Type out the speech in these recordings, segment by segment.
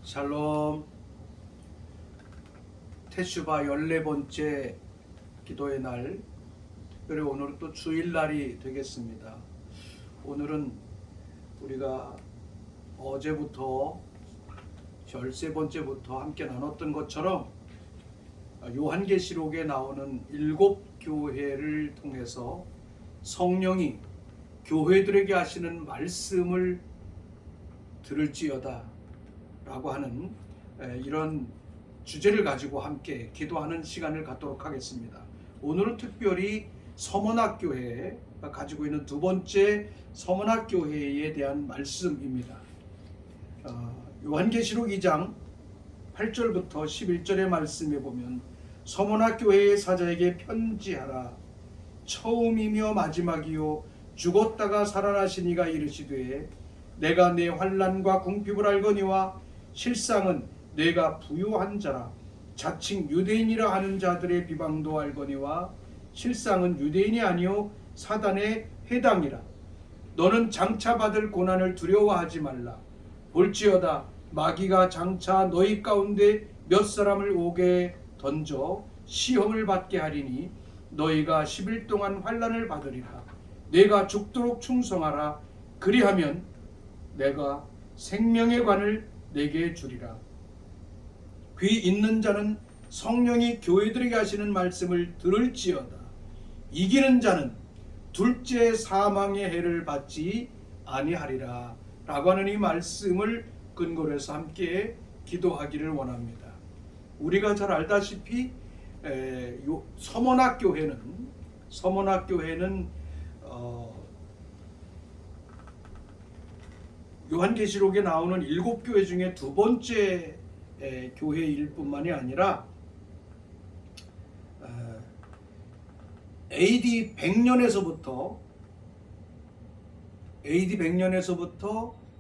샬롬. 테슈바 14번째 기도의 날, 특별히 오늘은 또 주일날이 되겠습니다. 오늘은 우리가 어제부터 13번째부터 함께 나눴던 것처럼 요한계시록에 나오는 7교회를 통해서 성령이 교회들에게 하시는 말씀을 들을지어다 라고 하는 이런 주제를 가지고 함께 기도하는 시간을 갖도록 하겠습니다. 오늘은 특별히 서문학교회가 가지고 있는 두 번째 서문학교회에 대한 말씀입니다. 요한계시록 2장 8절부터 11절의 말씀에 보면, 서문학교회의 사자에게 편지하라. 처음이며 마지막이요 죽었다가 살아나신 이가 이르시되, 내가 내 환난과 궁핍을 알거니와 실상은 내가 부유한 자라. 자칭 유대인이라 하는 자들의 비방도 알거니와 실상은 유대인이 아니요 사단의 해당이라. 너는 장차 받을 고난을 두려워하지 말라. 볼지어다 마귀가 장차 너희 가운데 몇 사람을 옥에 던져 시험을 받게 하리니 너희가 10일 동안 환난을 받으리라. 내가 죽도록 충성하라. 그리하면 내가 생명의 관을 내게 주리라. 귀 있는 자는 성령이 교회들에게 하시는 말씀을 들을지어다. 이기는 자는 둘째 사망의 해를 받지 아니하리라 라고 하는 이 말씀을 근거로 해서 함께 기도하기를 원합니다. 우리가 잘 알다시피 서문학교회는 요한계시록에 나오는 7교회 중에 두 번째 교회일 뿐만이 아니라 AD 100년에서부터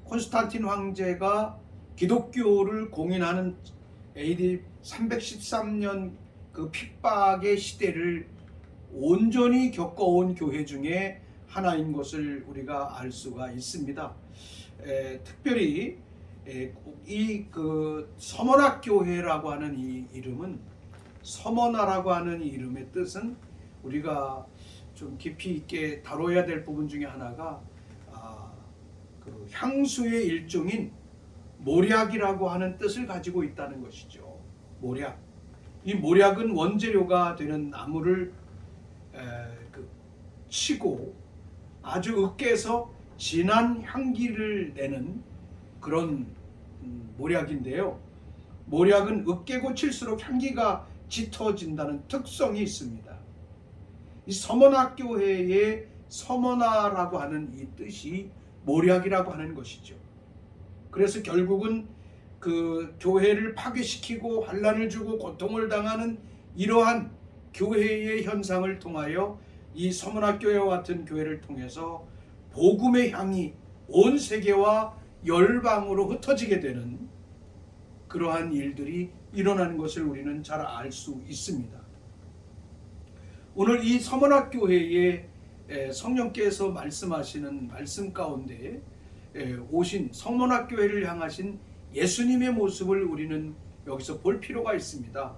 콘스탄틴 황제가 기독교를 공인하는 AD 313년 그 핍박의 시대를 온전히 겪어온 교회 중에 하나인 것을 우리가 알 수가 있습니다. 특별히 이 서문학교회라고 하는 이 이름은, 서문화라고 하는 이 이름의 뜻은 우리가 좀 깊이 있게 다뤄야 될 부분 중에 하나가 그 향수의 일종인 모략이라고 하는 뜻을 가지고 있다는 것이죠. 모략. 이 모략은 원재료가 되는 나무를 치고 아주 으깨서 진한 향기를 내는 그런 모략인데요. 모략은 으깨고 칠수록 향기가 짙어진다는 특성이 있습니다. 이 서문학교회의 서문화라고 하는 이 뜻이 모략이라고 하는 것이죠. 그래서 결국은 그 교회를 파괴시키고 환난을 주고 고통을 당하는 이러한 교회의 현상을 통하여 이 서문학교회와 같은 교회를 통해서 복음의 향이 온 세계와 열방으로 흩어지게 되는 그러한 일들이 일어나는 것을 우리는 잘 알 수 있습니다. 오늘 이 서문학교회에 성령께서 말씀하시는 말씀 가운데 오신 서문학교회를 향하신 예수님의 모습을 우리는 여기서 볼 필요가 있습니다.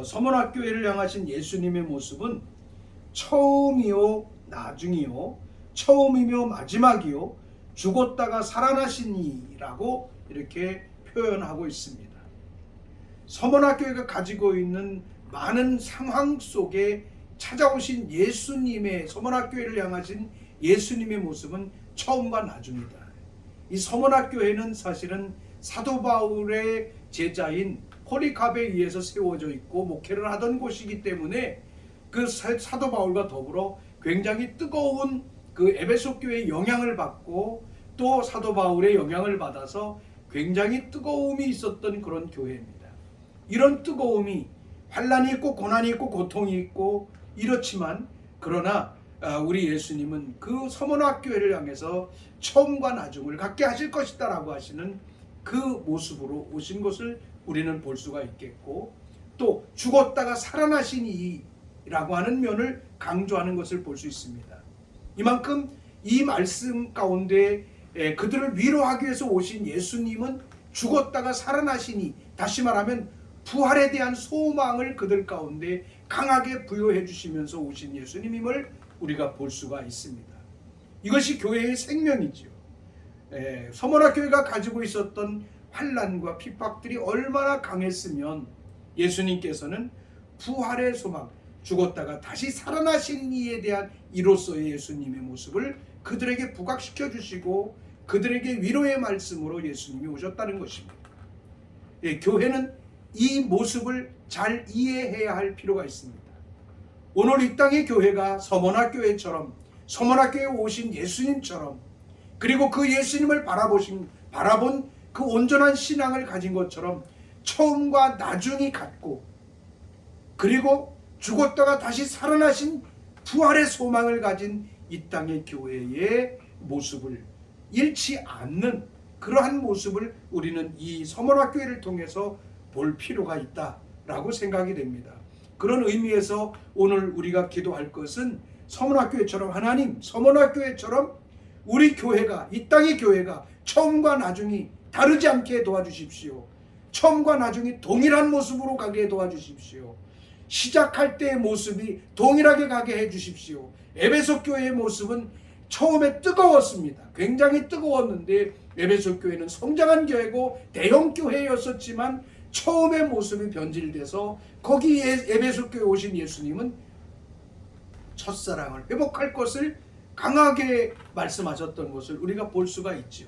서문학교회를 향하신 예수님의 모습은 처음이요 나중이요 처음이며 마지막이요 죽었다가 살아나시니라고 이렇게 표현하고 있습니다. 서문학교회가 가지고 있는 많은 상황 속에 찾아오신 예수님의, 서문학교회를 향하신 예수님의 모습은 처음과 나중이다. 이 서문학교회는 사실은 사도 바울의 제자인 포리갑에 의해서 세워져 있고 목회를 하던 곳이기 때문에 그 사도 바울과 더불어 굉장히 뜨거운 그 에베소 교회의 영향을 받고 또 사도 바울의 영향을 받아서 굉장히 뜨거움이 있었던 그런 교회입니다. 이런 뜨거움이 환난이 있고 고난이 있고 고통이 있고 이렇지만, 그러나 우리 예수님은 그 서문학교회를 향해서 처음과 나중을 갖게 하실 것이다 라고 하시는 그 모습으로 오신 것을 우리는 볼 수가 있겠고, 또 죽었다가 살아나신 이라고 하는 면을 강조하는 것을 볼 수 있습니다. 이만큼 이 말씀 가운데 그들을 위로하기 위해서 오신 예수님은 죽었다가 살아나시니, 다시 말하면 부활에 대한 소망을 그들 가운데 강하게 부여해 주시면서 오신 예수님임을 우리가 볼 수가 있습니다. 이것이 교회의 생명이지요. 서머나 교회가 가지고 있었던 환난과 핍박들이 얼마나 강했으면 예수님께서는 부활의 소망, 죽었다가 다시 살아나신 이에 대한 이로서의 예수님의 모습을 그들에게 부각시켜 주시고 그들에게 위로의 말씀으로 예수님이 오셨다는 것입니다. 교회는 이 모습을 잘 이해해야 할 필요가 있습니다. 오늘 이 땅의 교회가 서머나 교회처럼, 서머나 교회에 오신 예수님처럼, 그리고 그 예수님을 바라본 그 온전한 신앙을 가진 것처럼 처음과 나중이 같고, 그리고 죽었다가 다시 살아나신 부활의 소망을 가진 이 땅의 교회의 모습을 잃지 않는 그러한 모습을 우리는 이 서머나 교회를 통해서 볼 필요가 있다라고 생각이 됩니다. 그런 의미에서 오늘 우리가 기도할 것은 서머나 교회처럼, 하나님, 서머나 교회처럼 우리 교회가, 이 땅의 교회가 처음과 나중이 다르지 않게 도와주십시오. 처음과 나중이 동일한 모습으로 가게 도와주십시오. 시작할 때의 모습이 동일하게 가게 해주십시오. 에베소 교회의 모습은 처음에 뜨거웠습니다. 굉장히 뜨거웠는데 에베소 교회는 성장한 교회고 대형 교회였었지만 처음의 모습이 변질돼서 거기에 에베소 교회에 오신 예수님은 첫사랑을 회복할 것을 강하게 말씀하셨던 것을 우리가 볼 수가 있죠.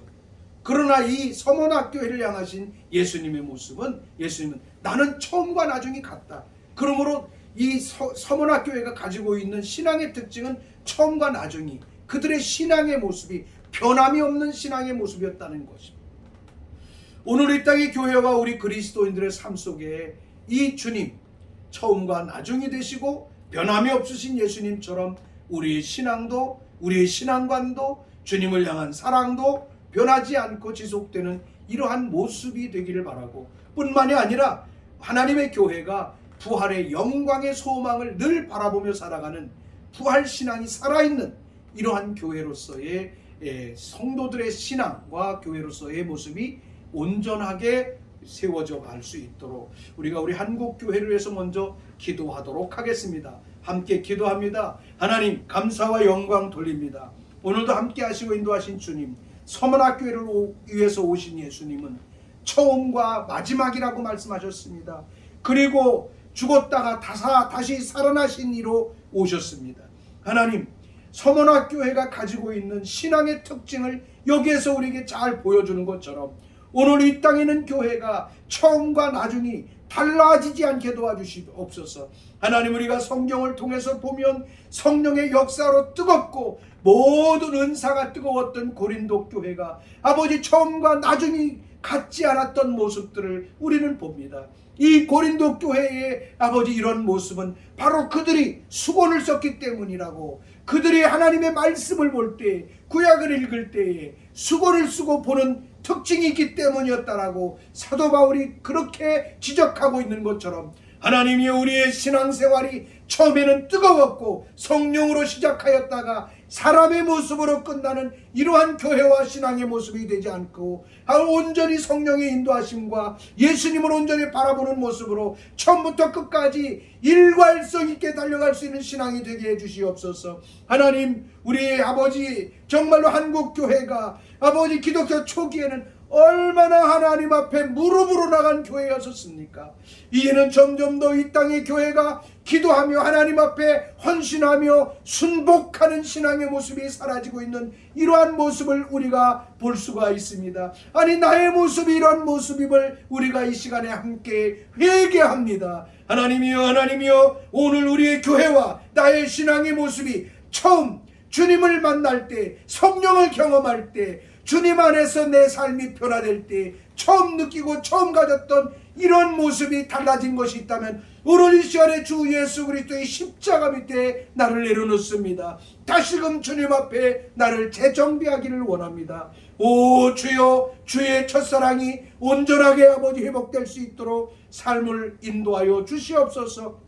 그러나 이 서머나 교회를 향하신 예수님의 모습은, 예수님은 나는 처음과 나중이 같다. 그러므로 이 서머나 교회가 가지고 있는 신앙의 특징은 처음과 나중이, 그들의 신앙의 모습이 변함이 없는 신앙의 모습이었다는 것입니다. 오늘 이 땅의 교회와 우리 그리스도인들의 삶 속에 이 주님, 처음과 나중이 되시고 변함이 없으신 예수님처럼 우리의 신앙도, 우리의 신앙관도, 주님을 향한 사랑도 변하지 않고 지속되는 이러한 모습이 되기를 바라고, 뿐만이 아니라 하나님의 교회가 부활의 영광의 소망을 늘 바라보며 살아가는 부활신앙이 살아있는 이러한 교회로서의 성도들의 신앙과 교회로서의 모습이 온전하게 세워져 갈 수 있도록 우리가 우리 한국교회를 위해서 먼저 기도하도록 하겠습니다. 함께 기도합니다. 하나님, 감사와 영광 돌립니다. 오늘도 함께 하시고 인도하신 주님, 서머나 교회를 위해서 오신 예수님은 처음과 마지막이라고 말씀하셨습니다. 그리고 죽었다가 다시 살아나신 이로 오셨습니다. 하나님, 서머나 교회가 가지고 있는 신앙의 특징을 여기에서 우리에게 잘 보여주는 것처럼 오늘 이 땅에 있는 교회가 처음과 나중이 달라지지 않게 도와주시옵소서. 하나님, 우리가 성경을 통해서 보면 성령의 역사로 뜨겁고 모든 은사가 뜨거웠던 고린도 교회가 아버지 처음과 나중이 같지 않았던 모습들을 우리는 봅니다. 이 고린도 교회의 아버지 이런 모습은 바로 그들이 수건을 썼기 때문이라고, 그들이 하나님의 말씀을 볼 때, 구약을 읽을 때에 수건을 쓰고 보는 특징이 있기 때문이었다라고 사도 바울이 그렇게 지적하고 있는 것처럼, 하나님이 우리의 신앙생활이 처음에는 뜨거웠고 성령으로 시작하였다가 사람의 모습으로 끝나는 이러한 교회와 신앙의 모습이 되지 않고 온전히 성령의 인도하심과 예수님을 온전히 바라보는 모습으로 처음부터 끝까지 일관성 있게 달려갈 수 있는 신앙이 되게 해주시옵소서. 하나님, 우리 아버지 정말로 한국교회가 아버지 기독교 초기에는 얼마나 하나님 앞에 무릎으로 나간 교회였었습니까? 이제는 점점 더 이 땅의 교회가 기도하며 하나님 앞에 헌신하며 순복하는 신앙의 모습이 사라지고 있는 이러한 모습을 우리가 볼 수가 있습니다. 아니, 나의 모습이 이러한 모습임을 우리가 이 시간에 함께 회개합니다. 하나님이여, 하나님이여, 오늘 우리의 교회와 나의 신앙의 모습이 처음 주님을 만날 때, 성령을 경험할 때, 주님 안에서 내 삶이 변화될 때 처음 느끼고 처음 가졌던 이런 모습이 달라진 것이 있다면 오늘 이 시간에 주 예수 그리스도의 십자가 밑에 나를 내려놓습니다. 다시금 주님 앞에 나를 재정비하기를 원합니다. 오 주여, 주의 첫사랑이 온전하게 아버지 회복될 수 있도록 삶을 인도하여 주시옵소서.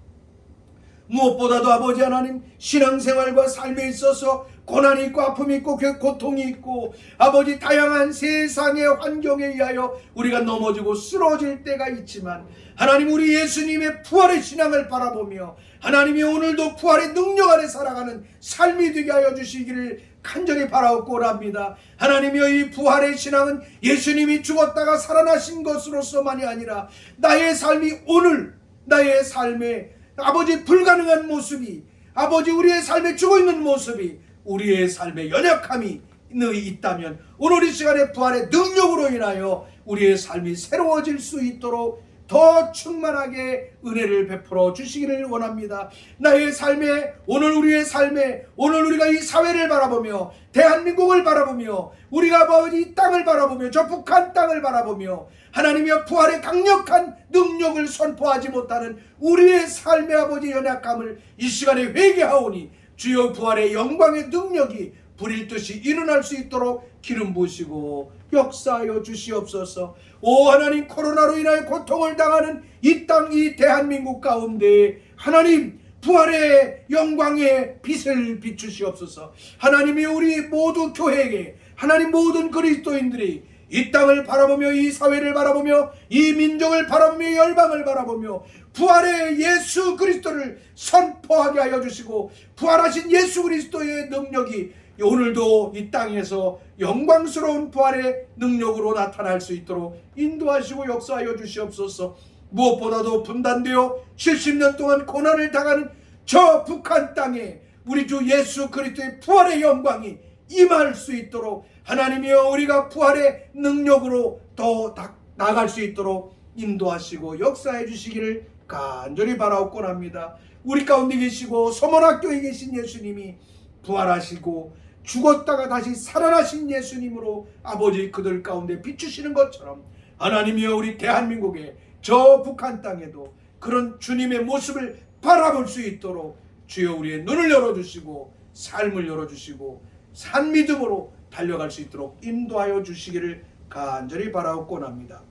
무엇보다도 아버지 하나님, 신앙생활과 삶에 있어서 고난이 있고 아픔이 있고 고통이 있고 아버지 다양한 세상의 환경에 의하여 우리가 넘어지고 쓰러질 때가 있지만 하나님 우리 예수님의 부활의 신앙을 바라보며 하나님이 오늘도 부활의 능력 아래 살아가는 삶이 되게 하여 주시기를 간절히 바라옵고랍니다. 하나님이여 이 부활의 신앙은 예수님이 죽었다가 살아나신 것으로서만이 아니라 나의 삶이 오늘 나의 삶에 아버지 불가능한 모습이 아버지 우리의 삶에 죽어있는 모습이 우리의 삶에 연약함이 있다면 오늘 이 시간에 부활의 능력으로 인하여 우리의 삶이 새로워질 수 있도록 더 충만하게 은혜를 베풀어 주시기를 원합니다. 나의 삶에 오늘 우리의 삶에 오늘 우리가 이 사회를 바라보며 대한민국을 바라보며 우리가 아버지 이 땅을 바라보며 저 북한 땅을 바라보며 하나님의 부활의 강력한 능력을 선포하지 못하는 우리의 삶의 아버지 연약함을 이 시간에 회개하오니 주여 부활의 영광의 능력이 불일 듯이 일어날 수 있도록 기름 부으시고 역사하여 주시옵소서. 오 하나님 코로나로 인하여 고통을 당하는 이 땅 이 대한민국 가운데 하나님 부활의 영광의 빛을 비추시옵소서. 하나님이 우리 모두 교회에게 하나님 모든 그리스도인들이 이 땅을 바라보며 이 사회를 바라보며 이 민족을 바라보며 열방을 바라보며 부활의 예수 그리스도를 선포하게 하여 주시고 부활하신 예수 그리스도의 능력이 오늘도 이 땅에서 영광스러운 부활의 능력으로 나타날 수 있도록 인도하시고 역사하여 주시옵소서. 무엇보다도 분단되어 70년 동안 고난을 당하는 저 북한 땅에 우리 주 예수 그리스도의 부활의 영광이 임할 수 있도록 하나님이여 우리가 부활의 능력으로 더 나아갈 수 있도록 인도하시고 역사해 주시기를 간절히 바라옵곤 합니다. 우리 가운데 계시고 서문학교에 계신 예수님이 부활하시고 죽었다가 다시 살아나신 예수님으로 아버지 그들 가운데 비추시는 것처럼 하나님이여 우리 대한민국의 저 북한 땅에도 그런 주님의 모습을 바라볼 수 있도록 주여 우리의 눈을 열어주시고 삶을 열어주시고 산 믿음으로 달려갈 수 있도록 인도하여 주시기를 간절히 바라옵곤 합니다.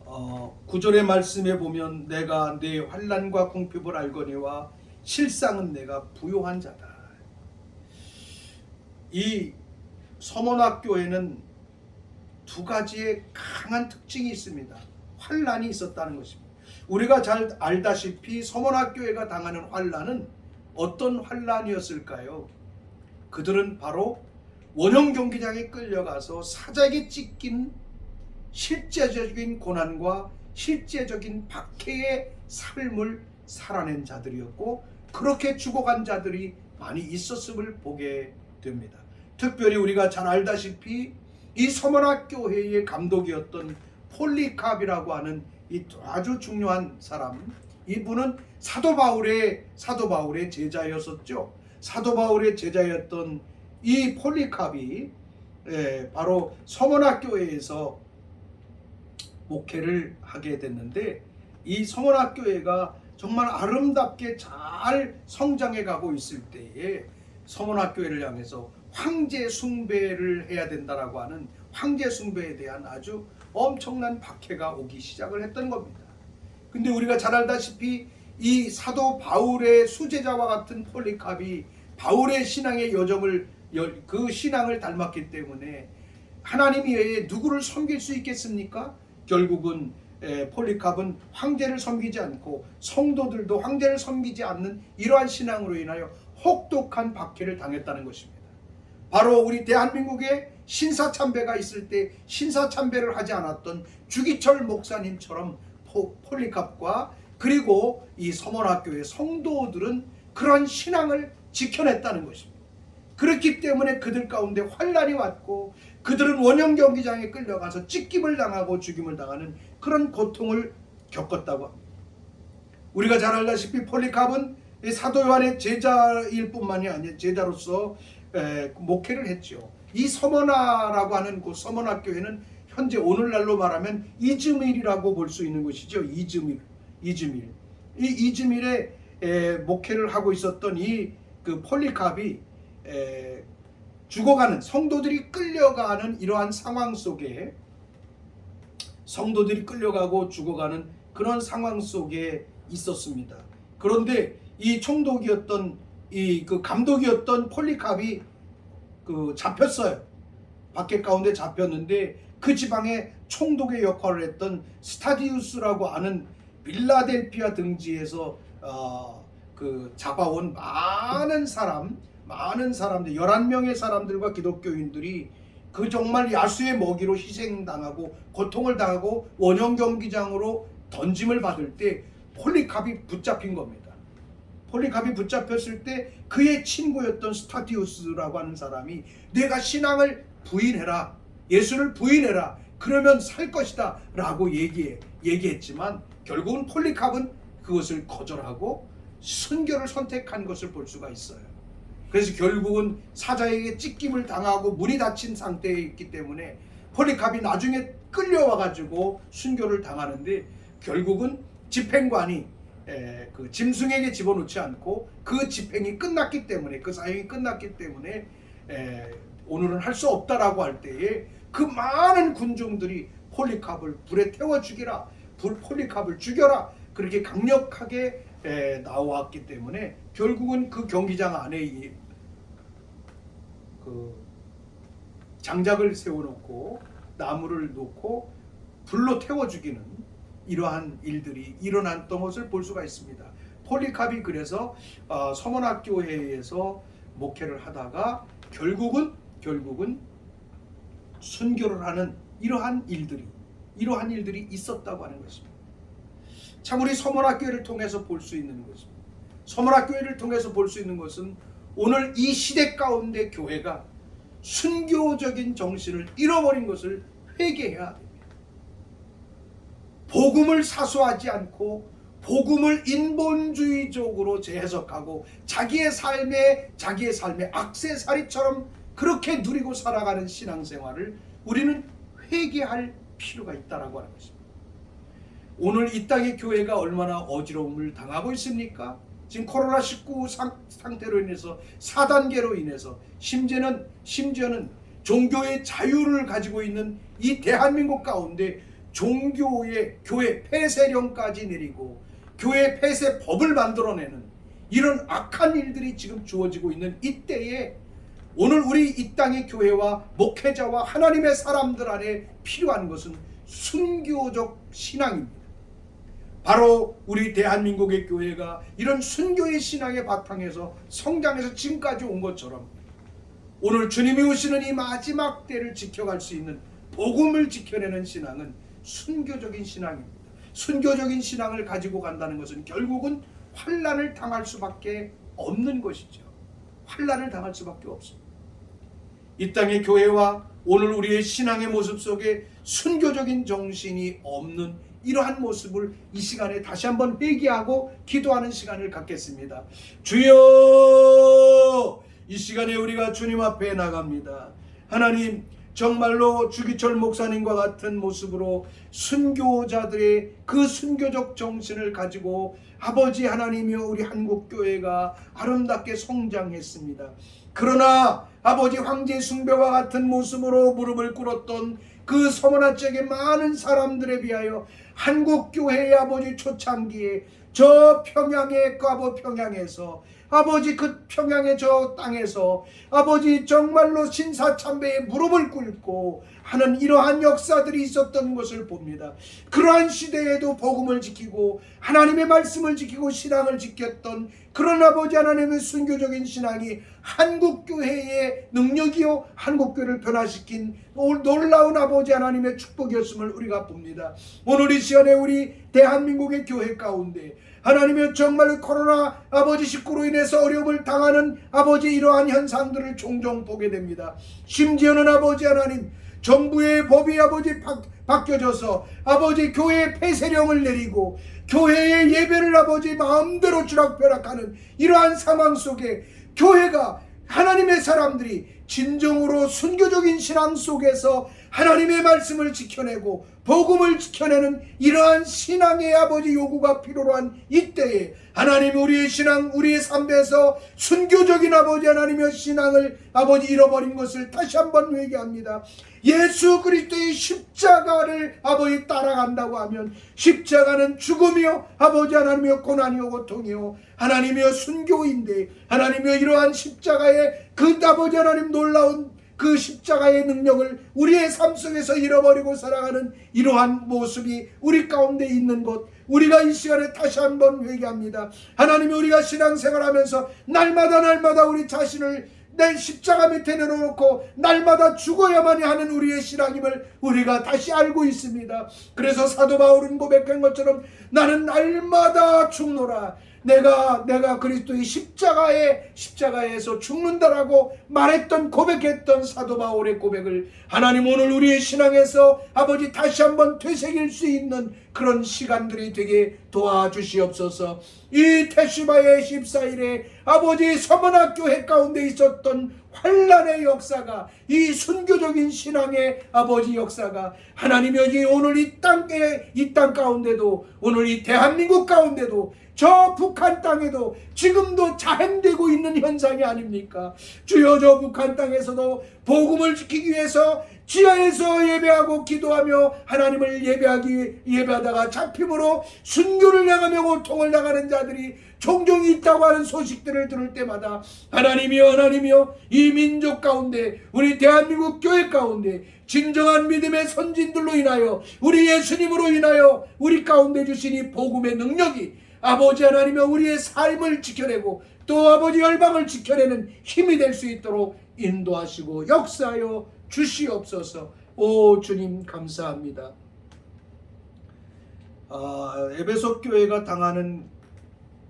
9절의 말씀에 보면 내가 내 환난과 궁핍을 알거니와 실상은 내가 부요한 자다. 이 서문학교에는 두 가지의 강한 특징이 있습니다. 환난이 있었다는 것입니다. 우리가 잘 알다시피 서문학교회가 당하는 환난은 어떤 환난이었을까요? 그들은 바로 원형 경기장에 끌려가서 사자에게 찢긴 실제적인 고난과 실제적인 박해의 삶을 살아낸 자들이었고 그렇게 죽어간 자들이 많이 있었음을 보게 됩니다. 특별히 우리가 잘 알다시피 이 서문학교회의 감독이었던 폴리캅이라고 하는 이 아주 중요한 사람, 이분은 사도 바울의 제자였었죠. 사도 바울의 제자였던 이 폴리캅이 바로 서문학교회에서 목회를 하게 됐는데 이 서문학교회가 정말 아름답게 잘 성장해 가고 있을 때에 서문학교회를 향해서 황제 숭배를 해야 된다라고 하는 황제 숭배에 대한 아주 엄청난 박해가 오기 시작을 했던 겁니다. 근데 우리가 잘 알다시피 이 사도 바울의 수제자와 같은 폴리캅이 바울의 신앙의 여정을 그 신앙을 닮았기 때문에 하나님이 외에 누구를 섬길 수 있겠습니까? 결국은 폴리캅은 황제를 섬기지 않고 성도들도 황제를 섬기지 않는 이러한 신앙으로 인하여 혹독한 박해를 당했다는 것입니다. 바로 우리 대한민국에 신사참배가 있을 때 신사참배를 하지 않았던 주기철 목사님처럼 폴리캅과 그리고 이 서문학교의 성도들은 그러한 신앙을 지켜냈다는 것입니다. 그렇기 때문에 그들 가운데 환난이 왔고 그들은 원형 경기장에 끌려가서 찢김을 당하고 죽임을 당하는 그런 고통을 겪었다고 합니다. 우리가 잘 알다시피 폴리캅은 사도 요한의 제자일 뿐만이 아니라 제자로서 목회를 했죠. 이 서머나라고 하는 그 서문학교에는 현재 오늘날로 말하면 이즈밀이라고 볼 수 있는 것이죠. 이즈밀. 이 이즈밀에 목회를 하고 있었던 이 그 폴리캅이 죽어가는 성도들이 끌려가는 이러한 상황 속에 성도들이 끌려가고 죽어가는 그런 상황 속에 있었습니다. 그런데 이 총독이었던 이 그 감독이었던 폴리캅이 그 잡혔어요. 박해 가운데 잡혔는데 그 지방에 총독의 역할을 했던 스타디우스라고 하는 필라델피아 등지에서 그 잡아온 많은 사람들 11명의 사람들과 기독교인들이 그 정말 야수의 먹이로 희생당하고 고통을 당하고 원형 경기장으로 던짐을 받을 때 폴리캅이 붙잡힌 겁니다. 폴리캅이 붙잡혔을 때 그의 친구였던 스타디우스라고 하는 사람이 내가 신앙을 부인해라, 예수를 부인해라, 그러면 살 것이다 라고 얘기했지만 결국은 폴리캅은 그것을 거절하고 순교를 선택한 것을 볼 수가 있어요. 그래서 결국은 사자에게 찢김을 당하고 문이 닫힌 상태에 있기 때문에 폴리캅이 나중에 끌려와가지고 순교를 당하는데 결국은 집행관이 그 짐승에게 집어넣지 않고 그 집행이 끝났기 때문에, 그 사형이 끝났기 때문에 오늘은 할 수 없다라고 할 때에 그 많은 군중들이 폴리캅을 불에 태워 죽이라, 폴리캅을 죽여라, 그렇게 강력하게 나왔기 때문에 결국은 그 경기장 안에 그 장작을 세워놓고 나무를 놓고 불로 태워 죽이는 이러한 일들이 일어났던 것을 볼 수가 있습니다. 폴리캅이 그래서 서문학교회에서 목회를 하다가 결국은 순교를 하는 이러한 일들이 있었다고 하는 것입니다. 참 우리 서문학교회를 통해서 볼 수 있는 것입니다. 서문학교회를 통해서 볼 수 있는 것은 오늘 이 시대 가운데 교회가 순교적인 정신을 잃어버린 것을 회개해야 됩니다. 복음을 사수하지 않고 복음을 인본주의적으로 재해석하고 자기의 삶의 액세서리처럼 그렇게 누리고 살아가는 신앙생활을 우리는 회개할 필요가 있다라고 하는 것입니다. 오늘 이 땅의 교회가 얼마나 어지러움을 당하고 있습니까? 지금 코로나19 상태로 인해서 4단계로 인해서 심지어는 종교의 자유를 가지고 있는 이 대한민국 가운데 교회 폐쇄령까지 내리고 교회 폐쇄법을 만들어내는 이런 악한 일들이 지금 주어지고 있는 이때에 오늘 우리 이 땅의 교회와 목회자와 하나님의 사람들 안에 필요한 것은 순교적 신앙입니다. 바로 우리 대한민국의 교회가 이런 순교의 신앙의 바탕에서 성장해서 지금까지 온 것처럼 오늘 주님이 오시는 이 마지막 때를 지켜갈 수 있는 복음을 지켜내는 신앙은 순교적인 신앙입니다. 순교적인 신앙을 가지고 간다는 것은 결국은 환난을 당할 수밖에 없는 것이죠. 환난을 당할 수밖에 없습니다. 이 땅의 교회와 오늘 우리의 신앙의 모습 속에 순교적인 정신이 없는 이러한 모습을 이 시간에 다시 한번 회개하고 기도하는 시간을 갖겠습니다. 주여, 이 시간에 우리가 주님 앞에 나갑니다. 하나님, 정말로 주기철 목사님과 같은 모습으로 순교자들의 그 순교적 정신을 가지고 아버지 하나님이여 우리 한국교회가 아름답게 성장했습니다. 그러나 아버지 황제 숭배와 같은 모습으로 무릎을 꿇었던 그 서머나 쪽의 많은 사람들에 비하여 한국교회의 아버지 초창기에 저 평양의 과거 평양에서 아버지 그 평양의 저 땅에서 아버지 정말로 신사참배에 무릎을 꿇고 하는 이러한 역사들이 있었던 것을 봅니다. 그러한 시대에도 복음을 지키고 하나님의 말씀을 지키고 신앙을 지켰던 그런 아버지 하나님의 순교적인 신앙이 한국교회의 능력이요 한국교회를 변화시킨 놀라운 아버지 하나님의 축복이었음을 우리가 봅니다. 오늘 이 시간에 우리 대한민국의 교회 가운데 하나님의 정말 코로나 아버지 19로 인해서 어려움을 당하는 아버지 이러한 현상들을 종종 보게 됩니다. 심지어는 아버지 하나님 정부의 법이 아버지 바뀌어져서 아버지 교회의 폐쇄령을 내리고 교회의 예배를 아버지 마음대로 주락펴락하는 이러한 상황 속에 교회가 하나님의 사람들이 진정으로 순교적인 신앙 속에서 하나님의 말씀을 지켜내고 복음을 지켜내는 이러한 신앙의 아버지 요구가 필요로 한 이때에 하나님 우리의 신앙, 우리의 삶에서 순교적인 아버지 하나님의 신앙을 아버지 잃어버린 것을 다시 한번 회개합니다. 예수 그리스도의 십자가를 아버지 따라간다고 하면 십자가는 죽음이요 아버지 하나님이여 고난이요 고통이요 하나님이여 순교인데 하나님이여 이러한 십자가의 그 아버지 하나님 놀라운 그 십자가의 능력을 우리의 삶 속에서 잃어버리고 살아가는 이러한 모습이 우리 가운데 있는 것, 우리가 이 시간에 다시 한번 회개합니다. 하나님이 우리가 신앙생활하면서 날마다 우리 자신을 내 십자가 밑에 내려놓고 날마다 죽어야만이 하는 우리의 신앙임을 우리가 다시 알고 있습니다. 그래서 사도 바울은 고백한 것처럼 나는 날마다 죽노라. 내가 그리스도의 십자가에서 죽는다라고 말했던 고백했던 사도 바울의 고백을 하나님 오늘 우리의 신앙에서 아버지 다시 한번 되새길 수 있는 그런 시간들이 되게 도와주시옵소서. 이 태슈바의 14일에 아버지 서문학교회 가운데 있었던 환란의 역사가 이 순교적인 신앙의 아버지 역사가 하나님이 오늘 이 땅 가운데도 오늘 이 대한민국 가운데도 저 북한 땅에도 지금도 자행되고 있는 현상이 아닙니까? 주여 저 북한 땅에서도 복음을 지키기 위해서 지하에서 예배하고 기도하며 하나님을 예배하다가 잡힘으로 순교를 향하며 고통을 당하는 자들이 종종 있다고 하는 소식들을 들을 때마다 하나님이여 이 민족 가운데 우리 대한민국 교회 가운데 진정한 믿음의 선진들로 인하여 우리 예수님으로 인하여 우리 가운데 주신 이 복음의 능력이 아버지 하나님이여 우리의 삶을 지켜내고 또 아버지 열방을 지켜내는 힘이 될 수 있도록 인도하시고 역사하여 주시옵소서. 오 주님 감사합니다. 에베소 교회가 당하는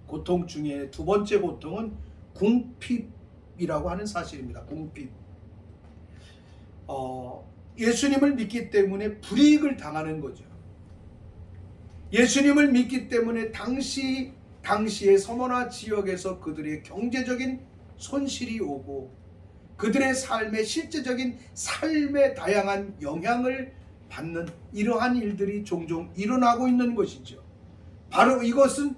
고통 중에 두 번째 고통은 궁핍이라고 하는 사실입니다. 궁핍. 예수님을 믿기 때문에 불이익을 당하는 거죠. 예수님을 믿기 때문에 당시의 서머나 지역에서 그들의 경제적인 손실이 오고 그들의 삶의 실제적인 삶에 다양한 영향을 받는 이러한 일들이 종종 일어나고 있는 것이죠. 바로 이것은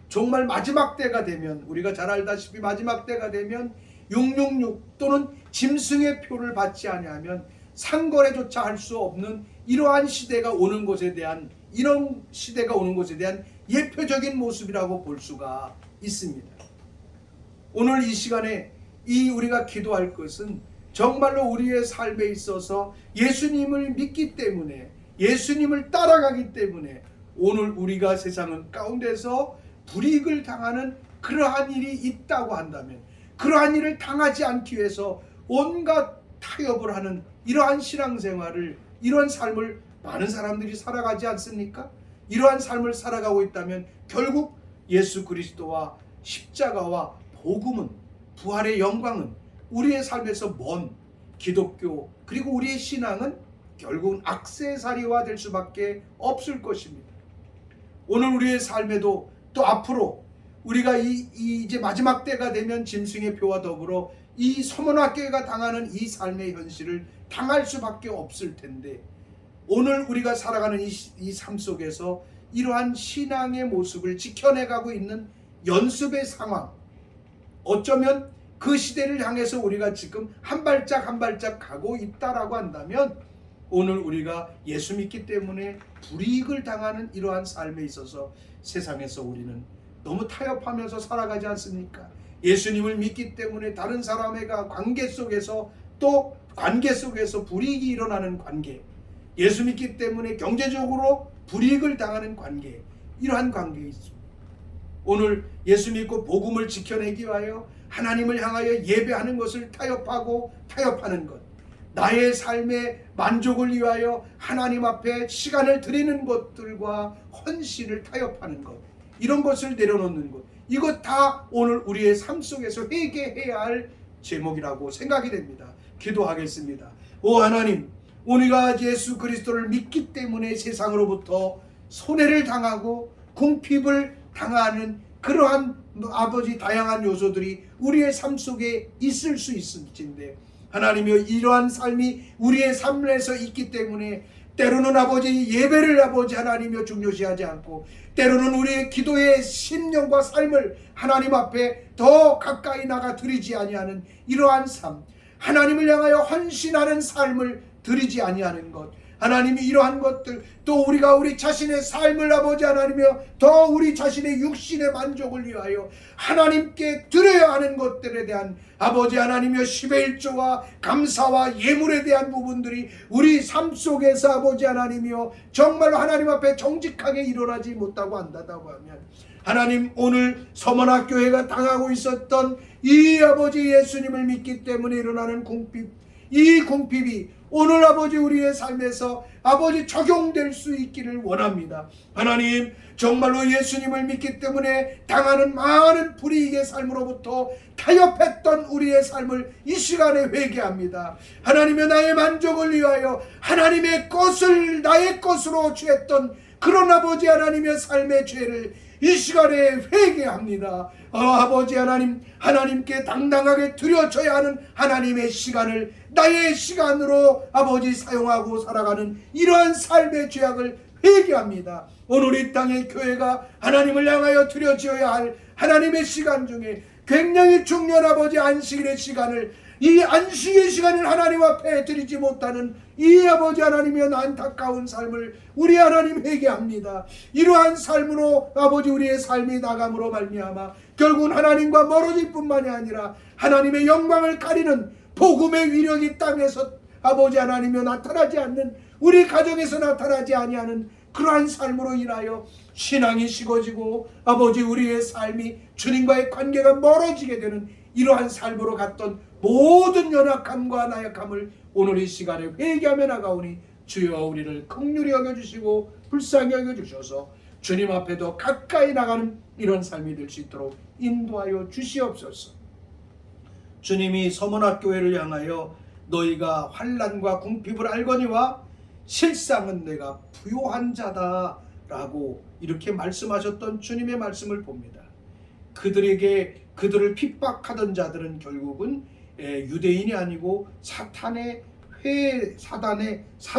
정말 마지막 때가 되면 우리가 잘 알다시피 마지막 때가 되면 666 또는 짐승의 표를 받지 아니하면 상거래조차 할 수 없는 이러한 시대가 오는 것에 대한 예표적인 모습이라고 볼 수가 있습니다. 오늘 이 시간에 우리가 기도할 것은 정말로 우리의 삶에 있어서 예수님을 믿기 때문에 예수님을 따라가기 때문에 오늘 우리가 세상 가운데서 불이익을 당하는 그러한 일이 있다고 한다면 그러한 일을 당하지 않기 위해서 온갖 타협을 하는 이러한 신앙생활을 이러한 삶을 많은 사람들이 살아가지 않습니까? 이러한 삶을 살아가고 있다면 결국 예수 그리스도와 십자가와 복음은 부활의 영광은 우리의 삶에서 먼 기독교 그리고 우리의 신앙은 결국은 액세서리화 될 수밖에 없을 것입니다. 오늘 우리의 삶에도 또 앞으로 우리가 이제 마지막 때가 되면 짐승의 표와 더불어 이 서문학교회가 당하는 이 삶의 현실을 당할 수밖에 없을 텐데 오늘 우리가 살아가는 이 삶 속에서 이러한 신앙의 모습을 지켜내가고 있는 연습의 상황, 어쩌면 그 시대를 향해서 우리가 지금 한 발짝 가고 있다라고 한다면 오늘 우리가 예수 믿기 때문에 불이익을 당하는 이러한 삶에 있어서 세상에서 우리는 너무 타협하면서 살아가지 않습니까? 예수님을 믿기 때문에 다른 사람과 관계 속에서 또 관계 속에서 불이익이 일어나는 관계, 예수 믿기 때문에 경제적으로 불이익을 당하는 관계, 이러한 관계에 있습니다. 오늘 예수 믿고 복음을 지켜내기 위하여 하나님을 향하여 예배하는 것을 타협하는 것, 나의 삶의 만족을 위하여 하나님 앞에 시간을 드리는 것들과 헌신을 타협하는 것, 이런 것을 내려놓는 것, 이것 다 오늘 우리의 삶 속에서 회개해야 할 제목이라고 생각이 됩니다. 기도하겠습니다. 오 하나님, 우리가 예수 그리스도를 믿기 때문에 세상으로부터 손해를 당하고 궁핍을 당하는 그러한 아버지 다양한 요소들이 우리의 삶 속에 있을 수 있을진데 하나님이여, 이러한 삶이 우리의 삶에서 있기 때문에 때로는 아버지 예배를 아버지 하나님이여 중요시하지 않고, 때로는 우리의 기도의 심령과 삶을 하나님 앞에 더 가까이 나가 드리지 아니하는 이러한 삶, 하나님을 향하여 헌신하는 삶을 드리지 아니하는 것, 하나님이 이러한 것들, 또 우리가 우리 자신의 삶을 아버지 하나님이여 더 우리 자신의 육신의 만족을 위하여 하나님께 드려야 하는 것들에 대한 아버지 하나님이여 10의 1조와 감사와 예물에 대한 부분들이 우리 삶 속에서 아버지 하나님이여 정말로 하나님 앞에 정직하게 일어나지 못하고 한다고 하면, 하나님, 오늘 서머나교회가 당하고 있었던 이 아버지 예수님을 믿기 때문에 일어나는 궁핍, 이 궁핍이 오늘 아버지 우리의 삶에서 아버지 적용될 수 있기를 원합니다. 하나님, 정말로 예수님을 믿기 때문에 당하는 많은 불이익의 삶으로부터 타협했던 우리의 삶을 이 시간에 회개합니다. 하나님의 나의 만족을 위하여 하나님의 것을 나의 것으로 취했던 그런 아버지 하나님의 삶의 죄를 이 시간에 회개합니다. 아버지 하나님, 하나님께 당당하게 드려져야 하는 하나님의 시간을 나의 시간으로 아버지 사용하고 살아가는 이러한 삶의 죄악을 회개합니다. 오늘 이 땅의 교회가 하나님을 향하여 드려져야 할 하나님의 시간 중에 굉장히 중요한 아버지 안식일의 시간을, 이 안식의 시간을 하나님 앞에 드리지 못하는 이 아버지 하나님의 안타까운 삶을 우리 하나님 회개합니다. 이러한 삶으로 아버지 우리의 삶이 나감으로 말미암아 결국은 하나님과 멀어질 뿐만이 아니라 하나님의 영광을 가리는 복음의 위력이 땅에서 아버지 하나님이 나타나지 않는, 우리 가정에서 나타나지 아니하는 그러한 삶으로 인하여 신앙이 식어지고 아버지 우리의 삶이 주님과의 관계가 멀어지게 되는 이러한 삶으로 갔던 모든 연약함과 나약함을 오늘 이 시간에 회개하며 나가오니, 주여 우리를 긍휼히 여겨주시고 불쌍히 여겨주셔서 주님 앞에 더 가까이 나가는 이런 삶이 될 수 있도록 인도하여 주시옵소서. 주님이 서문학교회를 향하여 너희가 환난과 궁핍을 알거니와 실상은 내가 부요한 자다 라고 이렇게 말씀하셨던 주님의 말씀을 봅니다. 그들을 핍박하던 자들은 결국은 유대인이 아니고 사단의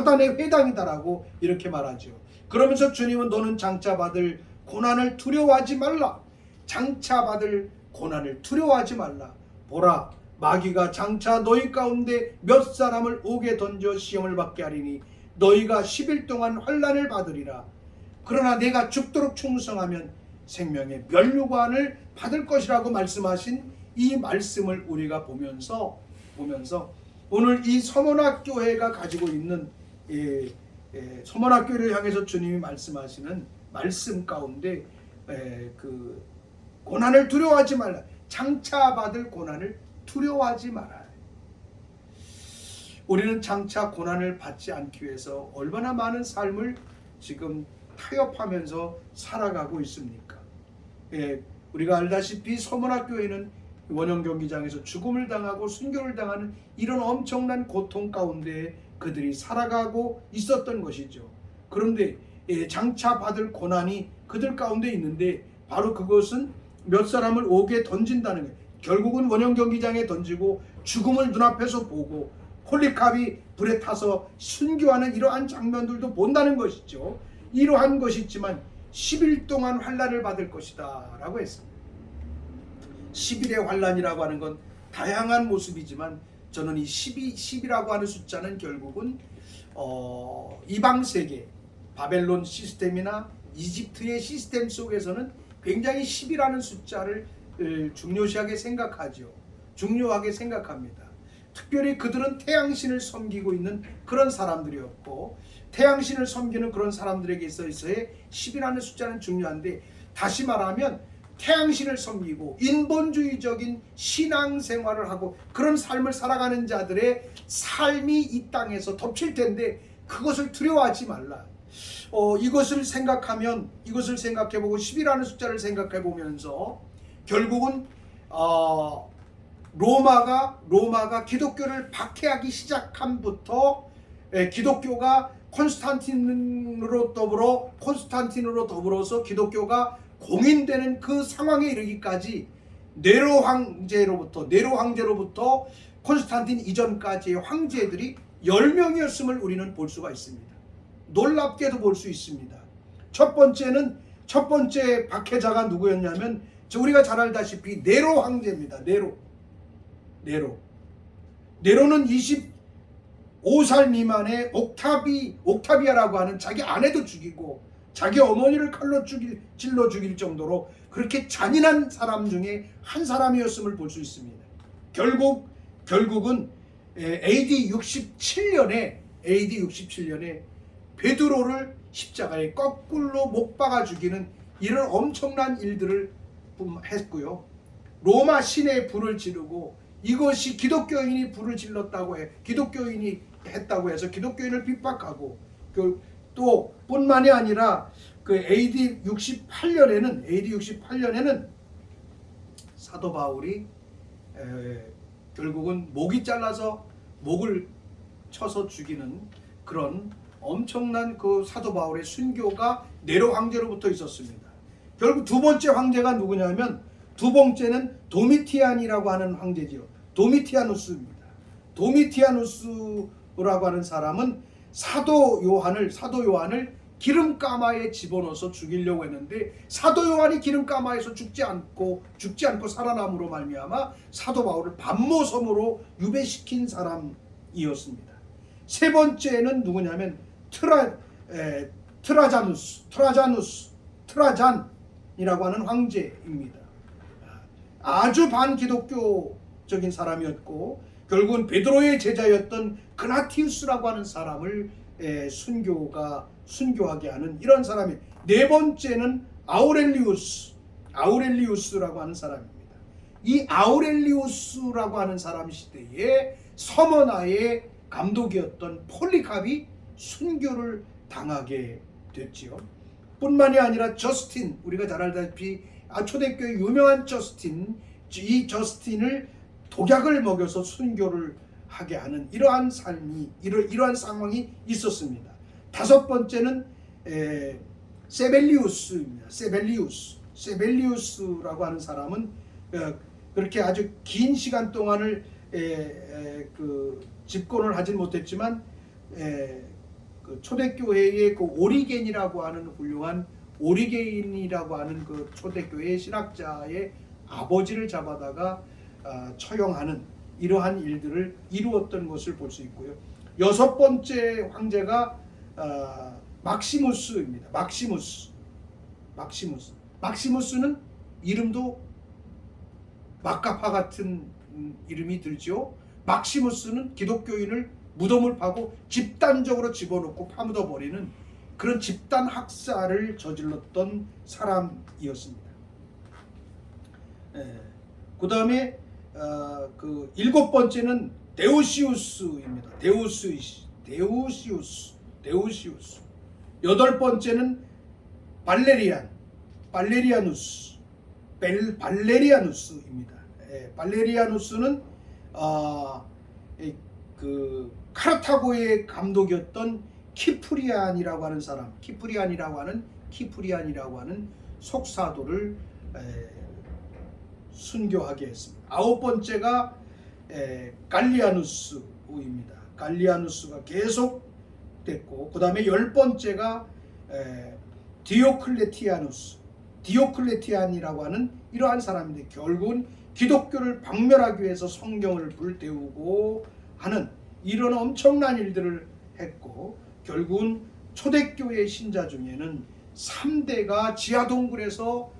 회당이다라고 이렇게 말하죠. 그러면서 주님은 너는 장차받을 고난을 두려워하지 말라. 장차받을 고난을 두려워하지 말라. 보라, 마귀가 장차 너희 가운데 몇 사람을 옥에 던져 시험을 받게 하리니 너희가 10일 동안 환난을 받으리라. 그러나 내가 죽도록 충성하면 생명의 면류관을 받을 것이라고 말씀하신 이 말씀을 우리가 보면서 오늘 이 서문학교회가 가지고 있는 서문학교회를 향해서 주님이 말씀하시는 말씀 가운데 그 고난을 두려워하지 말라. 장차 받을 고난을 두려워하지 마라. 우리는 장차 고난을 받지 않기 위해서 얼마나 많은 삶을 지금 타협하면서 살아가고 있습니까? 우리가 알다시피 서문학교회는 원형 경기장에서 죽음을 당하고 순교를 당하는 이런 엄청난 고통 가운데 그들이 살아가고 있었던 것이죠. 그런데 장차 받을 고난이 그들 가운데 있는데, 바로 그것은 몇 사람을 옥에 던진다는 거예요. 결국은 원형 경기장에 던지고 죽음을 눈앞에서 보고 폴리캅이 불에 타서 순교하는 이러한 장면들도 본다는 것이죠. 이러한 것이지만 10일 동안 환난을 받을 것이다 라고 했습니다. 10일의 환난이라고 하는 건 다양한 모습이지만, 저는 이 10이라고 하는 숫자는 결국은 이방세계 바벨론 시스템이나 이집트의 시스템 속에서는 굉장히 10이라는 숫자를 중요하게 생각합니다. 특별히 그들은 태양신을 섬기고 있는 그런 사람들이었고, 태양신을 섬기는 그런 사람들에게 있어서의 10이라는 숫자는 중요한데, 다시 말하면 태양신을 섬기고 인본주의적인 신앙생활을 하고 그런 삶을 살아가는 자들의 삶이 이 땅에서 덮칠 텐데 그것을 두려워하지 말라. 이것을 생각해보고 10이라는 숫자를 생각해보면서 결국은 로마가 기독교를 박해하기 시작함부터 기독교가 콘스탄틴으로 더불어서 기독교가 공인되는 그 상황에 이르기까지 네로 황제로부터 콘스탄틴 이전까지의 황제들이 10명이었음을 우리는 볼 수가 있습니다. 놀랍게도 볼 수 있습니다. 첫 번째 박해자가 누구였냐면 우리가 잘 알다시피 네로 황제입니다. 네로는 25살 미만의 옥타비아라고 하는 자기 아내도 죽이고 자기 어머니를 칼로 찔러 죽일 정도로 그렇게 잔인한 사람 중에 한 사람이었음을 볼 수 있습니다. 결국은 AD 67년에 베드로를 십자가에 거꾸로 못 박아 죽이는 이런 엄청난 일들을 했고요. 로마 시내에 불을 지르고 이것이 기독교인이 불을 질렀다고 기독교인이 했다고 해서 기독교인을 핍박하고 또 뿐만이 아니라 그 AD 68년에는 사도 바울이 결국은 목이 잘라서 목을 쳐서 죽이는 그런 엄청난 그 사도 바울의 순교가 네로 황제로부터 있었습니다. 결국 두 번째 황제가 누구냐면 두 번째는 도미티안이라고 하는 황제지요. 도미티아누스입니다. 도미티아누스라고 하는 사람은 사도 요한을 기름가마에 집어넣어서 죽이려고 했는데 사도 요한이 기름가마에서 죽지 않고 살아남으로 말미암아 사도 바울을 반모섬으로 유배시킨 사람이었습니다. 세 번째는 누구냐면 트라잔이라고 하는 황제입니다. 아주 반기독교적인 사람이었고 결국은 베드로의 제자였던 그나티우스라고 하는 사람을 순교하게 하는 이런 사람이. 네 번째는 아우렐리우스라고 하는 사람입니다. 이 아우렐리우스라고 하는 사람 시대에 서머나의 감독이었던 폴리캅이 순교를 당하게 됐지요. 뿐만이 아니라 저스틴, 우리가 잘 알다시피 초대교회 유명한 이 저스틴을 독약을 먹여서 순교를 하게 하는 이러한 상황이 있었습니다. 다섯 번째는 세벨리우스입니다. 세벨리우스라고 하는 사람은 그렇게 아주 긴 시간 동안을 집권을 하진 못했지만 그 초대교회의 그 오리겐이라고 하는 훌륭한 오리겐이라고 하는 그 초대교회 신학자의 아버지를 잡아다가 처형하는 이러한 일들을 이루었던 것을 볼 수 있고요. 여섯 번째 황제가 막시무스입니다. 막시무스는 이름도 막가파 같은 이름이 들죠. 막시무스는 기독교인을 무덤을 파고 집단적으로 집어넣고 파묻어버리는 그런 집단 학살을 저질렀던 사람이었습니다. 그 다음에 그 일곱 번째는 데우시우스입니다. 데우시우스. 여덟 번째는 발레리아누스입니다. 발레리아누스는 그 카르타고의 감독이었던 키프리안이라고 하는 속사도를 순교하게 했습니다. 아홉 번째가 갈리아누스입니다. 갈리아누스가 계속 됐고, 그 다음에 열 번째가 디오클레티안이라고 하는 이러한 사람인데 결국은 기독교를 박멸하기 위해서 성경을 불태우고 하는 이런 엄청난 일들을 했고, 결국은 초대교회 신자 중에는 3대가 지하동굴에서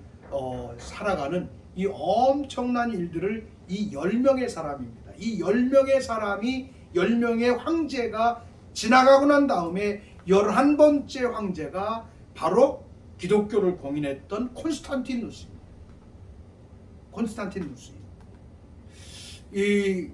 살아가는 이 엄청난 일들을 이 10명의 사람입니다. 이 10명의 사람이 10명의 황제가 지나가고 난 다음에 11번째 황제가 바로 기독교를 공인했던 콘스탄티누스입니다. 이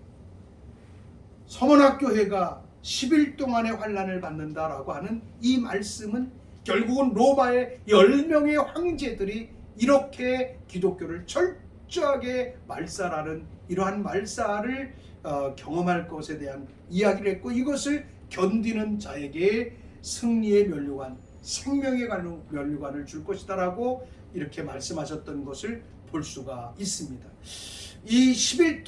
서문학교회가 10일 동안의 환난을 받는다라고 하는 이 말씀은 결국은 로마의 10명의 황제들이 이렇게 기독교를 철저하게 말살하는 이러한 말살을 경험할 것에 대한 이야기를 했고, 이것을 견디는 자에게 승리의 면류관, 생명의 면류관을 줄 것이다라고 이렇게 말씀하셨던 것을 볼 수가 있습니다. 이 10일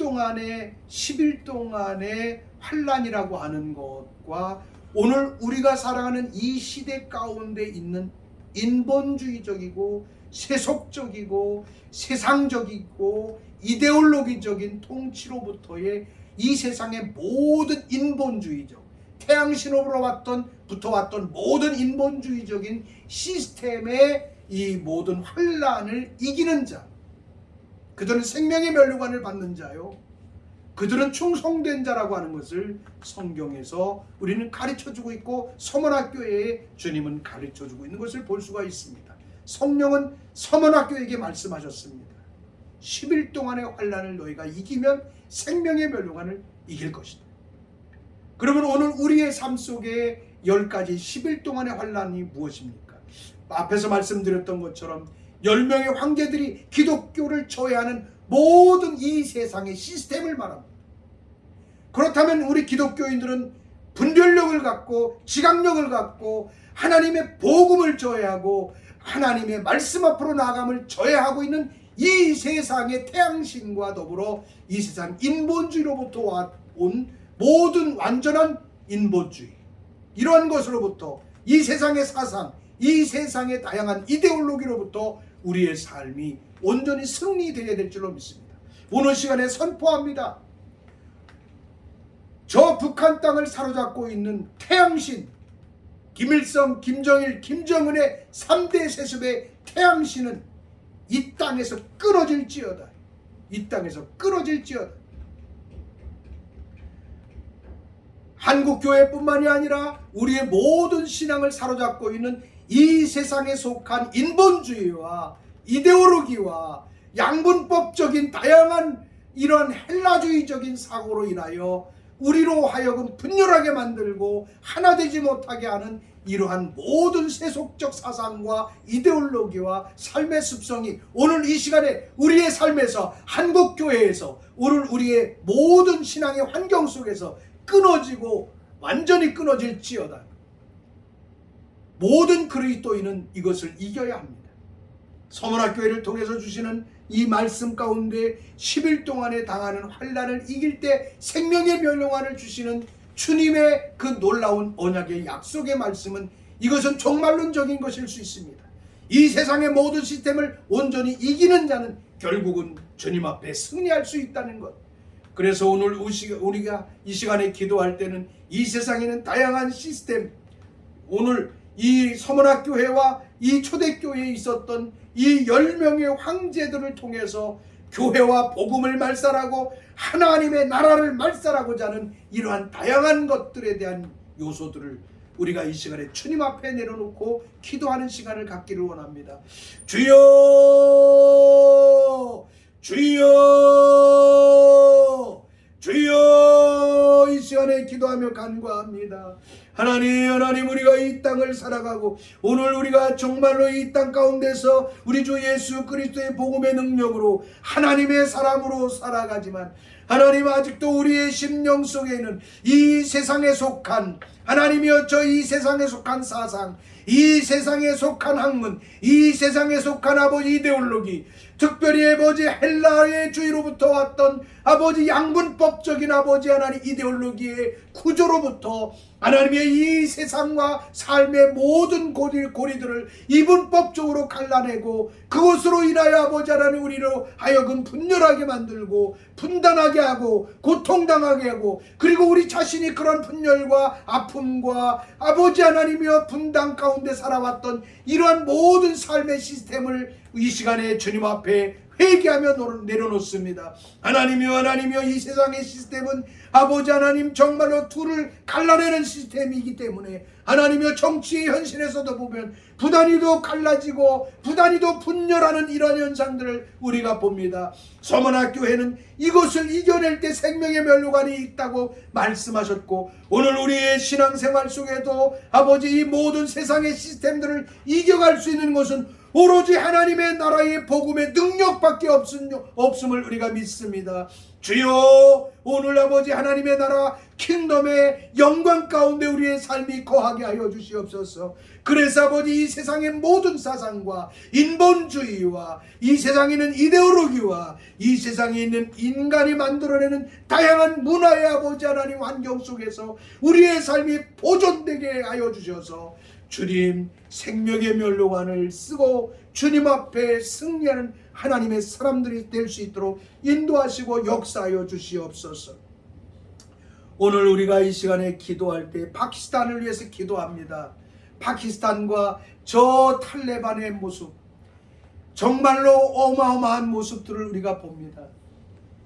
동안의 환란이라고 하는 것과 오늘 우리가 살아가는 이 시대 가운데 있는 인본주의적이고 세속적이고 세상적이고 이데올로기적인 통치로부터의 이 세상의 모든 인본주의적 태양신으로부터 왔던 모든 인본주의적인 시스템의 이 모든 환란을 이기는 자, 그들은 생명의 면류관을 받는 자요, 그들은 충성된 자라고 하는 것을 성경에서 우리는 가르쳐주고 있고 서문학교에 주님은 가르쳐주고 있는 것을 볼 수가 있습니다. 성령은 서문학교에게 말씀하셨습니다. 10일 동안의 환란을 너희가 이기면 생명의 면류관을 이길 것이다. 그러면 오늘 우리의 삶 속에 10가지 10일 동안의 환란이 무엇입니까? 앞에서 말씀드렸던 것처럼 10명의 황제들이 기독교를 저해하는 모든 이 세상의 시스템을 말합니다. 그렇다면 우리 기독교인들은 분별력을 갖고 지각력을 갖고 하나님의 복음을 저해하고 하나님의 말씀 앞으로 나아감을 저해하고 있는 이 세상의 태양신과 더불어 이 세상 인본주의로부터 온 모든 완전한 인본주의, 이러한 것으로부터 이 세상의 사상, 이 세상의 다양한 이데올로기로부터 우리의 삶이 온전히 승리되어야 될 줄로 믿습니다. 오늘 시간에 선포합니다. 저 북한 땅을 사로잡고 있는 태양신, 김일성, 김정일, 김정은의 3대 세습의 태양신은 이 땅에서 끊어질지어다. 이 땅에서 끊어질지어다. 한국교회뿐만이 아니라 우리의 모든 신앙을 사로잡고 있는 이 세상에 속한 인본주의와 이데올로기와 양분법적인 다양한 이러한 헬라주의적인 사고로 인하여 우리로 하여금 분열하게 만들고 하나 되지 못하게 하는 이러한 모든 세속적 사상과 이데올로기와 삶의 습성이 오늘 이 시간에 우리의 삶에서 한국교회에서 오늘 우리의 모든 신앙의 환경 속에서 끊어지고 완전히 끊어질지어다. 모든 그리스도인은 이것을 이겨야 합니다. 서문학교회를 통해서 주시는 이 말씀 가운데 10일 동안에 당하는 환란을 이길 때 생명의 면류관을 주시는 주님의 그 놀라운 언약의 약속의 말씀은 이것은 종말론적인 것일 수 있습니다. 이 세상의 모든 시스템을 온전히 이기는 자는 결국은 주님 앞에 승리할 수 있다는 것. 그래서 오늘 우리가 이 시간에 기도할 때는 이 세상에는 다양한 시스템, 오늘 이 서문학교회와 이 초대교회에 있었던 이 10명의 황제들을 통해서 교회와 복음을 말살하고 하나님의 나라를 말살하고자 하는 이러한 다양한 것들에 대한 요소들을 우리가 이 시간에 주님 앞에 내려놓고 기도하는 시간을 갖기를 원합니다. 주여, 주여, 주여, 이 시간에 기도하며 간구합니다. 하나님, 우리가 이 땅을 살아가고 오늘 우리가 정말로 이 땅 가운데서 우리 주 예수 그리스도의 복음의 능력으로 하나님의 사람으로 살아가지만 하나님, 아직도 우리의 심령 속에는 이 세상에 속한 하나님이여, 저 이 세상에 속한 사상, 이 세상에 속한 학문, 이 세상에 속한 아버지 이데올로기, 특별히 아버지 헬라의 주의로부터 왔던 아버지 양분법적인 아버지 하나님 이데올로기의 구조로부터 하나님의 이 세상과 삶의 모든 고리들을 이분법적으로 갈라내고 그것으로 인하여 아버지 하나님 우리로 하여금 분열하게 만들고 분단하게 하고 고통당하게 하고 그리고 우리 자신이 그런 분열과 아픔과 아버지 하나님이여 분단 가운데 살아왔던 이러한 모든 삶의 시스템을 이 시간에 주님 앞에 회개하며 내려놓습니다. 하나님이여, 이 세상의 시스템은 아버지 하나님 정말로 둘을 갈라내는 시스템이기 때문에 하나님이여, 정치의 현실에서도 보면 부단히도 갈라지고 부단히도 분열하는 이런 현상들을 우리가 봅니다. 서문학교회는 이것을 이겨낼 때 생명의 면류관이 있다고 말씀하셨고 오늘 우리의 신앙생활 속에도 아버지 이 모든 세상의 시스템들을 이겨갈 수 있는 것은 오로지 하나님의 나라의 복음의 능력밖에 없음을 우리가 믿습니다. 주여, 오늘 아버지 하나님의 나라 킹덤의 영광 가운데 우리의 삶이 거하게 하여 주시옵소서. 그래서 아버지 이 세상의 모든 사상과 인본주의와 이 세상에 있는 이데올로기와 이 세상에 있는 인간이 만들어내는 다양한 문화의 아버지 하나님 환경 속에서 우리의 삶이 보존되게 하여 주셔서 주님 생명의 면류관을 쓰고 주님 앞에 승리하는 하나님의 사람들이 될 수 있도록 인도하시고 역사하여 주시옵소서. 오늘 우리가 이 시간에 기도할 때 파키스탄을 위해서 기도합니다. 파키스탄과 저 탈레반의 모습, 정말로 어마어마한 모습들을 우리가 봅니다.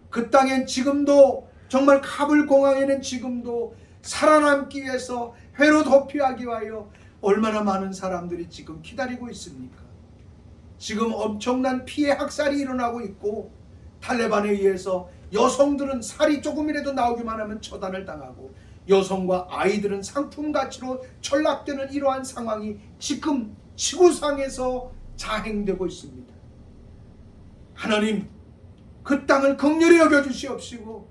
그 땅엔 지금도 정말 카불 공항에는 지금도 살아남기 위해서 회로 도피하기 위하여 얼마나 많은 사람들이 지금 기다리고 있습니까? 지금 엄청난 피해 학살이 일어나고 있고 탈레반에 의해서 여성들은 살이 조금이라도 나오기만 하면 처단을 당하고 여성과 아이들은 상품 가치로 전락되는 이러한 상황이 지금 지구상에서 자행되고 있습니다. 하나님, 그 땅을 긍휼히 여겨주시옵시고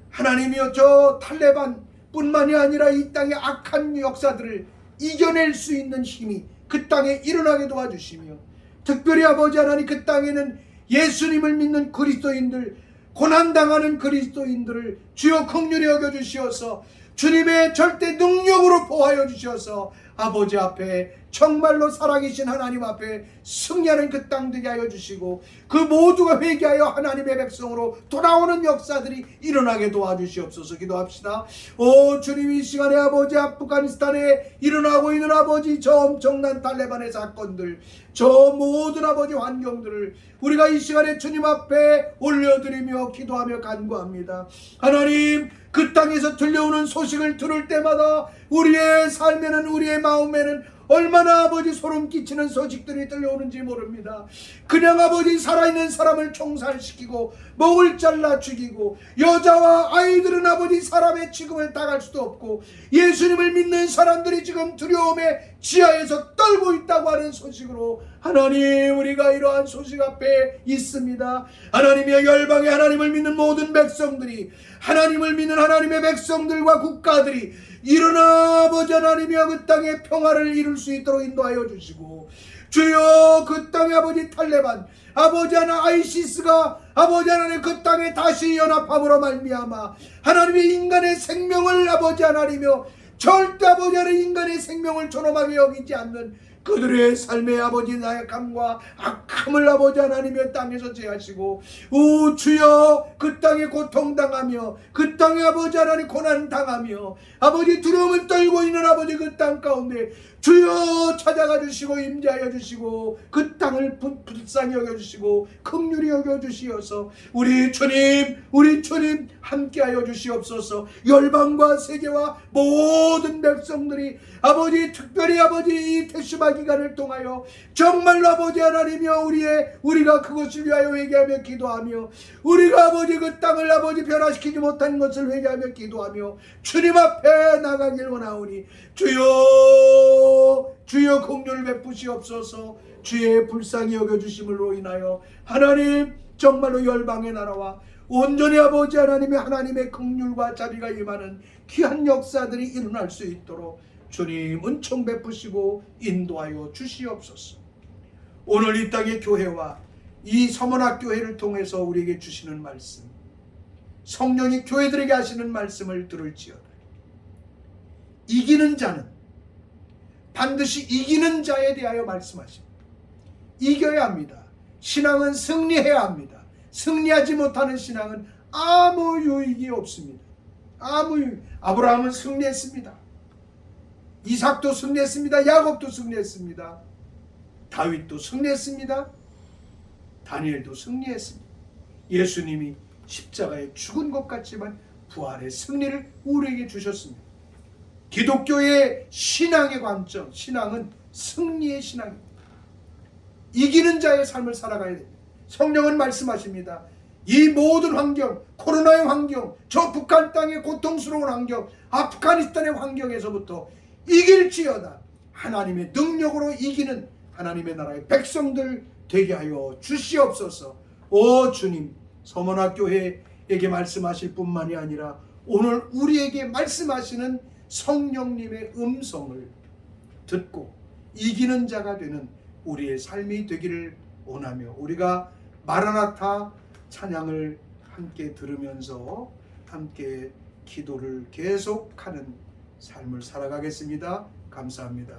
하나님이여 저 탈레반 뿐만이 아니라 이 땅의 악한 역사들을 이겨낼 수 있는 힘이 그 땅에 일어나게 도와주시며 특별히 아버지 하나님 그 땅에는 예수님을 믿는 그리스도인들, 고난당하는 그리스도인들을 주여 긍휼히 여겨주시어서 주님의 절대 능력으로 보호하여 주셔서 아버지 앞에 정말로 살아계신 하나님 앞에 승리하는 그 땅 되게 하여 주시고 그 모두가 회개하여 하나님의 백성으로 돌아오는 역사들이 일어나게 도와주시옵소서. 기도합시다. 오 주님, 이 시간에 아버지 아프가니스탄에 일어나고 있는 아버지 저 엄청난 탈레반의 사건들, 저 모든 아버지 환경들을 우리가 이 시간에 주님 앞에 올려드리며 기도하며 간구합니다. 하나님, 그 땅에서 들려오는 소식을 들을 때마다 우리의 삶에는, 우리의 마음에는 얼마나 아버지 소름 끼치는 소식들이 들려오는지 모릅니다. 그냥 아버지 살아있는 사람을 총살시키고 목을 잘라 죽이고 여자와 아이들은 아버지 사람의 취급을 당할 수도 없고 예수님을 믿는 사람들이 지금 두려움에 지하에서 떨고 있다고 하는 소식으로 하나님, 우리가 이러한 소식 앞에 있습니다. 하나님의 열방의 하나님을 믿는 모든 백성들이, 하나님을 믿는 하나님의 백성들과 국가들이 일어나 아버지 하나님이여 그 땅에 평화를 이룰 수 있도록 인도하여 주시고 주여 그 땅에 아버지 탈레반, 아버지 하나 아이시스가 아버지 하나님 그 땅에 다시 연합함으로 말미암아 하나님의 인간의 생명을 아버지 하나님이여 절대 아버지 하나님 인간의 생명을 존엄하게 여기지 않는 그들의 삶의 아버지 나약함과 악함을 아버지 하나님의 땅에서 제하시고 오 주여 그 땅에 고통당하며 그 땅에 아버지 하나님 고난당하며 아버지 두려움을 떨고 있는 아버지 그 땅 가운데 주여 찾아가 주시고 임재하여 주시고 그 땅을 불쌍히 여겨주시고 긍휼히 여겨주시어서 우리 주님 함께하여 주시옵소서. 열방과 세계와 모든 백성들이 아버지 특별히 아버지 이 태시마 기간을 통하여 정말로 아버지 하나님이여 우리가 그것을 위하여 회개하며 기도하며 우리가 아버지 그 땅을 아버지 변화시키지 못한 것을 회개하며 기도하며 주님 앞에 나가길 원하오니 주여 긍휼을 베푸시옵소서. 주의 불쌍히 여겨주심으로 인하여 하나님 정말로 열방의 나라와 온전히 아버지 하나님의 긍휼과 자비가 임하는 귀한 역사들이 일어날 수 있도록 주님 은총 베푸시고 인도하여 주시옵소서. 오늘 이 땅의 교회와 이 서문학교회를 통해서 우리에게 주시는 말씀, 성령이 교회들에게 하시는 말씀을 들을지어다. 이기는 자는 반드시 이기는 자에 대하여 말씀하십니다. 이겨야 합니다. 신앙은 승리해야 합니다. 승리하지 못하는 신앙은 아무 유익이 없습니다. 아브라함은 승리했습니다. 이삭도 승리했습니다. 야곱도 승리했습니다. 다윗도 승리했습니다. 다니엘도 승리했습니다. 예수님이 십자가에 죽은 것 같지만 부활의 승리를 우리에게 주셨습니다. 기독교의 신앙의 관점, 신앙은 승리의 신앙입니다. 이기는 자의 삶을 살아가야 됩니다. 성령은 말씀하십니다. 이 모든 환경, 코로나의 환경, 저 북한 땅의 고통스러운 환경, 아프가니스탄의 환경에서부터 이길지어다 하나님의 능력으로 이기는 하나님의 나라의 백성들 되게 하여 주시옵소서. 오 주님, 서문학교회에게 말씀하실 뿐만이 아니라 오늘 우리에게 말씀하시는 성령님의 음성을 듣고 이기는 자가 되는 우리의 삶이 되기를 원하며, 우리가 마라나타 찬양을 함께 들으면서 함께 기도를 계속하는 삶을 살아가겠습니다. 감사합니다.